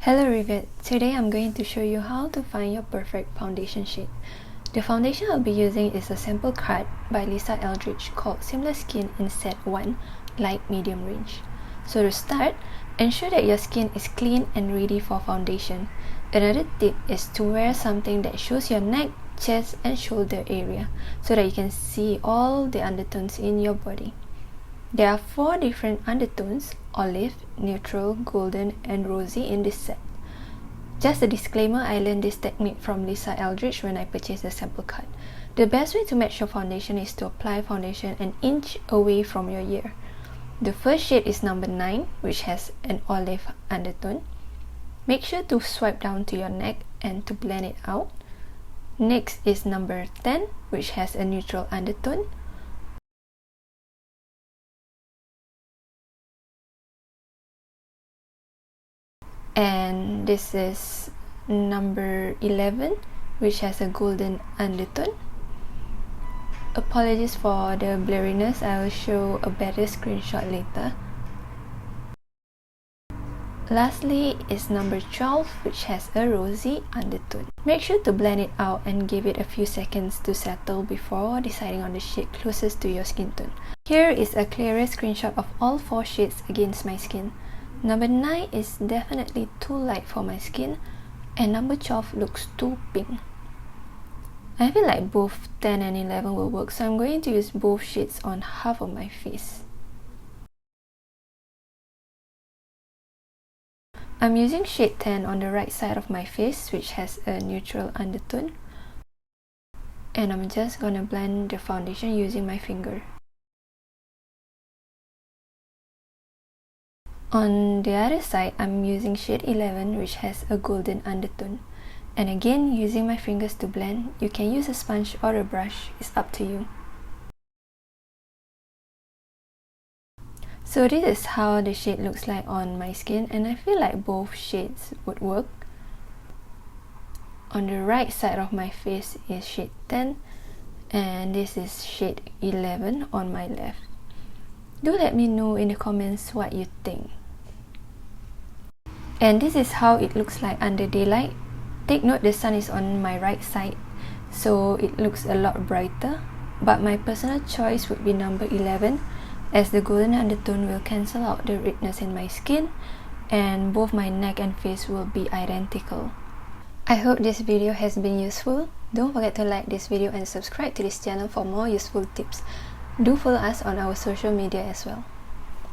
Hello Revered, today I'm going to show you how to find your perfect foundation shade. The foundation I'll be using is a sample card by Eldridge called Seamless Skin in Set 1, Light Medium Range. So to start, ensure that your skin is clean and ready for foundation. Another tip is to wear something that shows your neck, chest and shoulder area so that you can see all the undertones in your body. There are 4 different undertones: olive, neutral, golden, and rosy in this set. Just a disclaimer, I learned this technique from Eldridge when I purchased the sample card. The best way to match your foundation is to apply foundation an inch away from your ear. The first shade is number 9, which has an olive undertone. Make sure to swipe down to your neck and to blend it out. Next is number 10, which has a neutral undertone. And this is number 11, which has a golden undertone. Apologies for the blurriness, I will show a better screenshot later. Lastly is number 12, which has a rosy undertone. Make sure to blend it out and give it a few seconds to settle before deciding on the shade closest to your skin tone. Here is a clearer screenshot of all 4 shades against my skin. Number 9 is definitely too light for my skin, and number 12 looks too pink. I feel like both 10 and 11 will work, so I'm going to use both shades on half of my face. I'm using shade 10 on the right side of my face, which has a neutral undertone. And I'm just gonna blend the foundation using my finger. On the other side, I'm using shade 11, which has a golden undertone. And again, using my fingers to blend. You can use a sponge or a brush, it's up to you. So this is how the shade looks like on my skin, and I feel like both shades would work. On the right side of my face is shade 10, and this is shade 11 on my left. Do let me know in the comments what you think. And this is how it looks like under daylight. Take note the sun is on my right side, so it looks a lot brighter. But my personal choice would be number 11, as the golden undertone will cancel out the redness in my skin, and both my neck and face will be identical. I hope this video has been useful. Don't forget to like this video and subscribe to this channel for more useful tips. Do follow us on our social media as well.